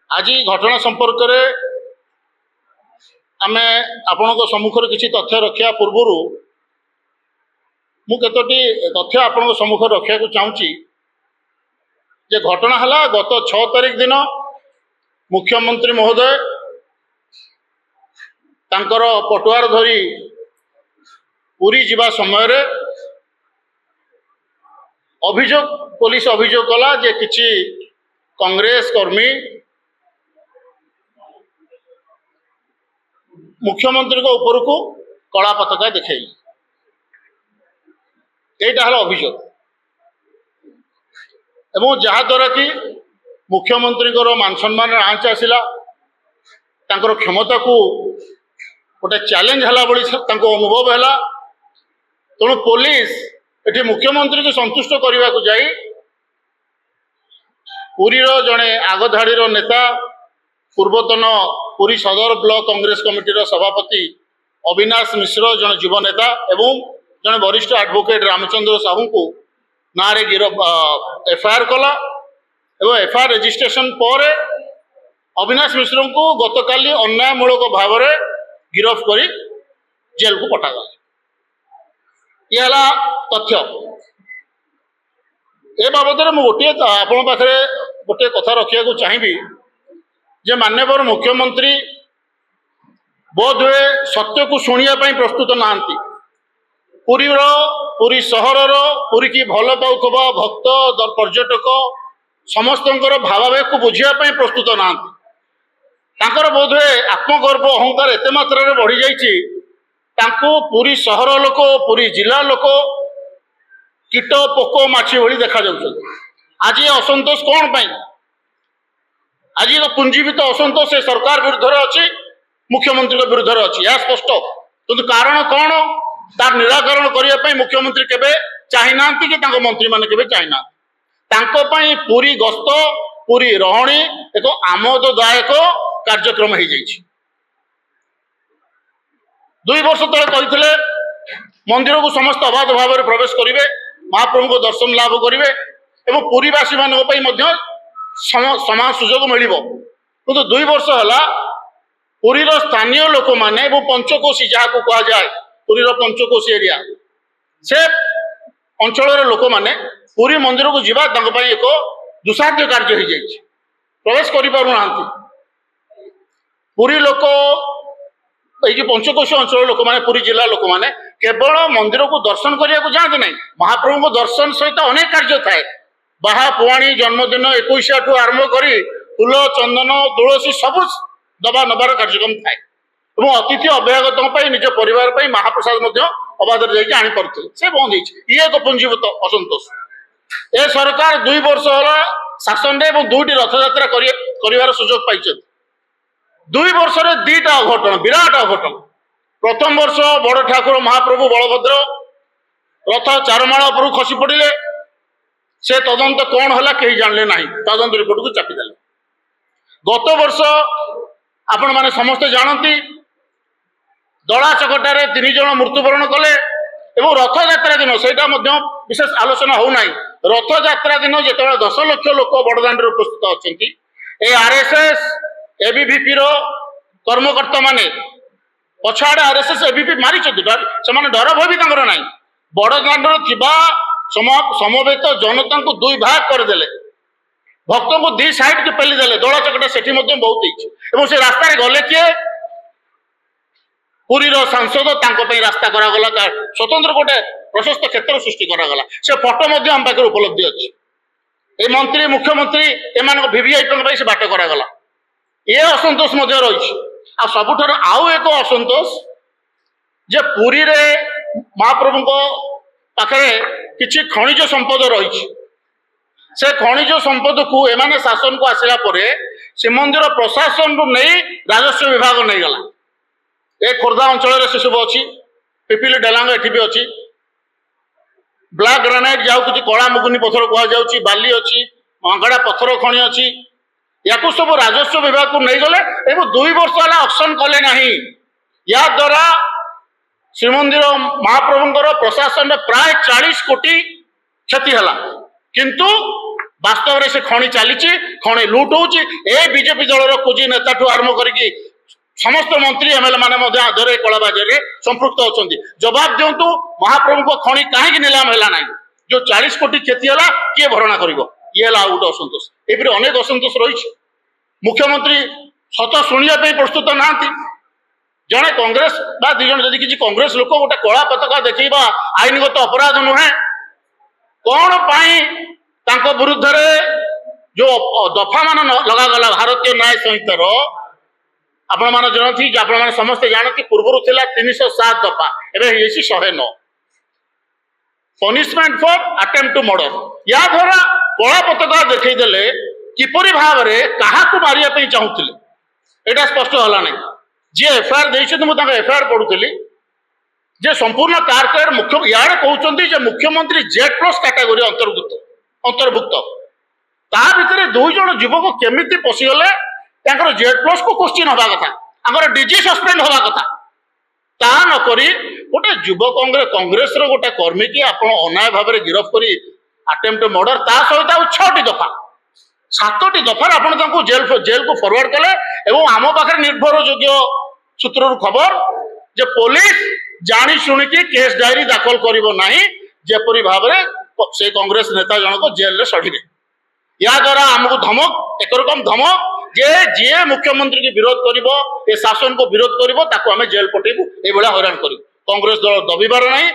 आज घटना संपर्क में आमे आपणक सम्मुखर किसी तथ्य रखा पूर्वर मु केतोटी तथ्य आपणक सम्मुखर रखा चाहूँगी जे घटना है गत 6 तारिख दिन मुख्यमंत्री महोदय तांकर पटुआर धरी पुरी जिबा समय रे अभियोग पुलिस अभियोग कला जे किछि कांग्रेस कर्मी मुख्यमंत्री को ऊपर को कला पताका देखई एटा हल अभियोग एवं जहा द्वारा कि मुख्यमंत्री मान सम्मान आंच आसला तांकर क्षमता को गोटे चैलेंज हला बड़ी अनुभव है तेणु पुलिस एटी मुख्यमंत्री को संतुष्ट करने को जाई पुरीर जड़े आगधाड़ीर नेता पूर्वतन पुरी सदर ब्लॉक कांग्रेस कमिटीर सभापति अविनाश मिश्र जड़े युव नेता एवं जड़े वरिष्ठ एडवोकेट रामचंद्र साहू को ना रे गिरफ एफआईआर कला एवं एफआईआर रजिस्ट्रेशन पर अविनाश मिश्र को गतकाली अन्यायमूलक भाव में गिरफ कर जेल को पठागला। यह तथ्य ए बाबद में गोटे आपण पाखे गोटे कथा रखा चाहिए जे माननीय मुख्यमंत्री बोध हुए सत्य को शुणा प्रस्तुत नहांती पुरी सहर पुरी की भल पाउथबा भक्त पर्यटक समस्त भावावेग को बुझापी प्रस्तुत नहांती तांकर बोध हुए आत्मगर्व अहंकार एते मात्रा रे बढ़ी जाइछि तांको पुरी सहर लोक पुरी जिला लोक कीट पोक माछी भली देखा जाउछन। आज ये असंतोष कौन पाई आज पुंजीवित असंतोष से सरकार विरुद्ध अच्छी मुख्यमंत्री विरुद्ध अच्छी यह स्पष्ट किंतु कारण कौन तार निराकरण करने मुख्यमंत्री केबे चाहिना कि मंत्री माने केबे चाहिना पुरी गस्त पुरी रहणी एक आमोददायक कार्यक्रम हो जाइए। 2 वर्ष तले कहते मंदिर को समस्त अबाध भाव में प्रवेश करेंगे महाप्रभु को दर्शन लाभ करेंगे और पुरीवासी मानी समान सुजोग मिल किंतु 2 वर्ष है पुरीर स्थानीय लोक मैंने पंचकोशी जहाँ को कह जाए पुरीर पंचकोशी एरिया से अंचल लोक मैंने पुरी मंदिर को जीवा एक दुसाध्य कार्य हो जाए प्रवेश कर पुरी लोक ये पंचकोशी अंचल लोक मैंने पुरी जिला लोक मैंने केवल मंदिर को दर्शन करने को जाते नहीं महाप्रभु को दर्शन सहित अनेक कार्य थाए बाहा पुआणी जन्मदिन 21 ठू आरंभ कर फूल चंदन तुलसी सब दबा नबार कार्यक्रम थाए अतिथि अभ्यागत निज परिवार महाप्रसाद अबाध आनी पारे से बंद ये एक पुंजीभूत असंतोष ए सरकार 2 वर्ष है शासन में 2टी रथयात्रा कर सुजोग पाई 2 वर्ष 2टा अघटन विराट अघटन प्रथम वर्ष बड़ ठाकुर महाप्रभु बलभद्र रथ चारमाला उपर खसी पड़े से तदंत कौन है कहीं जानले ना तदंत रिपोर्ट को चापिदेले। गत वर्ष आपण मैंने समस्ते जानती दला चकटारे 3 जन मृत्युवरण कले रथयात्रा दिन से विशेष आलोचना होना रथयात्रा दिन जो 10 लाख लोक बड़दाण्ड उपस्थित अच्छा आरएसएस एबीवीपी कर्मकर्ता माने पछाड़े आरएसएस एबीवीपी मारी से डर भय भी ना बड़दाण्ड समवेत जनता को 2 भाग करदे भक्त को 2 साइड के पेलीदे दला चकटा से बहुत से रास्तार गले किए पुरीर सांसद रास्ता करागला स्वतंत्र गोटे प्रशस्त क्षेत्र सृष्टि करागला से फोटो आम पाखे उपलब्धि अच्छी ए मंत्री मुख्यमंत्री एम वीवीआईपी से बाट करागला ये असंतोष रही सबुठ आउ एक असंतोष जे पुरी रे महाप्रभु पाखे किछि खनिज संपद रही से खनिज संपद को एमाने शासन को आसला श्रीमंदिर प्रशासन रु नहीं राजस्व विभाग नहीं गला ए खोर्धा अंचल से सब अच्छी पिपिली डेलांग एटी भी अच्छी ब्लैक ग्रेनाइट जाऊ कि कला मुगुनी पथर कहुच्छी बाली अच्छी मंगड़ा पथर खଣି अच्छी या सब राजस्व विभाग को नहीं गले 2 वर्ष है ऑक्शन कले ना या द्वारा श्रीमंदिर महाप्रभुंर प्रशासन में प्राय 40 कोटी क्षति है किंतु ବାସ୍ତବରେ ସେ ଖଣି ଚାଲିଛି, ଖଣି ଲୁଟ୍ ହଉଛି। ଏ ବିଜେପି ଦଳର କୁଜି ନେତାଠୁ ଆରମ୍ଭ କରିକି ସମସ୍ତ ମନ୍ତ୍ରୀ ଏମଏଲଏ ମାନେ ମଧ୍ୟ ଆଦରେ କଳାବାଜାରରେ ସମ୍ପୃକ୍ତ ଅଛନ୍ତି। ଜବାବ ଦିଅନ୍ତୁ, ମହାପ୍ରଭୁଙ୍କ ଖଣି କାହିଁକି ନିଲାମ ହେଲା ନାହିଁ? ଯୋଉ 40 କୋଟି କ୍ଷତି ହେଲା କିଏ ଭରଣା କରିବ? ଇଏ ହେଲା ଆଉ ଗୋଟେ ଅସନ୍ତୋଷ। ଏପରି ଅନେକ ଅସନ୍ତୋଷ ରହିଛି। ମୁଖ୍ୟମନ୍ତ୍ରୀ ସତ ଶୁଣିବା ପାଇଁ ପ୍ରସ୍ତୁତ ନାହାନ୍ତି। ଜଣେ କଂଗ୍ରେସ ବା ଦି ଜଣ ଯଦି କିଛି କଂଗ୍ରେସ ଲୋକ ଗୋଟେ କଳା ପତାକା ଦେଖେଇବା ଆଇନଗତ ଅପରାଧ ନୁହେଁ? କଣ ପାଇଁ ତାଙ୍କ ବିରୁଦ୍ଧରେ ଯୋଉ ଦଫା ମାନ ଲଗାଗଲା ଭାରତୀୟ ନ୍ୟାୟ ସଂହିତାର, ଆପଣମାନେ ଜାଣନ୍ତି, ଆପଣମାନେ ସମସ୍ତେ ଜାଣନ୍ତି, ପୂର୍ବରୁ ଥିଲା 307 ଦଫା, ଏବେ ହେଇଯାଇଛି 109। ପନିଶମେଣ୍ଟ ଫର ଆଟେମ୍ପ୍ଟ ଟୁ ମର୍ଡର। ୟା ଦ୍ୱାରା କଳା ପତାକା ଦେଖେଇଦେଲେ କିପରି ଭାବରେ କାହାକୁ ମାରିବା ପାଇଁ ଚାହୁଁଥିଲେ ଏଇଟା ସ୍ପଷ୍ଟ ହେଲା ନାହିଁ। ଯିଏ ଏଫଆଇଆର ଦେଇଛନ୍ତି, ମୁଁ ତାଙ୍କ ଏଫଆଇଆର ପଢୁଥିଲି, ଯେ ସମ୍ପୂର୍ଣ୍ଣ କାରକେଡ ଇଆଡେ କହୁଛନ୍ତି ଯେ ମୁଖ୍ୟମନ୍ତ୍ରୀ Z+ କ୍ୟାଟାଗୋରୀ ଅନ୍ତର୍ଭୁକ୍ତ। ତା ଭିତରେ 2 ଜଣ ଯୁବକ କେମିତି ପଶିଗଲେ? ତାଙ୍କର Z+ କୁ କ୍ୱେଶ୍ଚିନ୍ ହବା କଥା, ତାଙ୍କର ଡିଜି ସସ୍ପେଣ୍ଡ ହବା କଥା। ତାହା ନକରି ଗୋଟେ ଯୁବ କଂଗ୍ରେସର ଗୋଟେ କର୍ମୀକି ଆପଣ ଅନ୍ୟାୟ ଭାବରେ ଗିରଫ କରି ଆଟେମ୍ପ୍ଟ ମର୍ଡର, ତା ସହିତ ଆଉ 6ଟି ଦଫା, 7ଟି ଦଫାରେ ଆପଣ ତାଙ୍କୁ ଜେଲକୁ ଫରୱାର୍ଡ କଲେ। ଏବଂ ଆମ ପାଖରେ ନିର୍ଭରଯୋଗ୍ୟ ସୂତ୍ରରୁ ଖବର ଯେ ପୋଲିସ ଜାଣି ଶୁଣିକି କେସ୍ ଡାଏରୀ ଦାଖଲ କରିବ ନାହିଁ, ଯେପରି ଭାବରେ ସେ କଂଗ୍ରେସ ନେତା ଜଣକ ଜେଲରେ ସଢିବେ। या द्वारा आमको धमक, एक रकम धमक जे जी मुख्यमंत्री की विरोध करिवो, ए शासन को विरोध करिवो, ताको आमे जेल पठेबु, ए बेला हैरान करिवु। कांग्रेस दल दबिबार नहीं।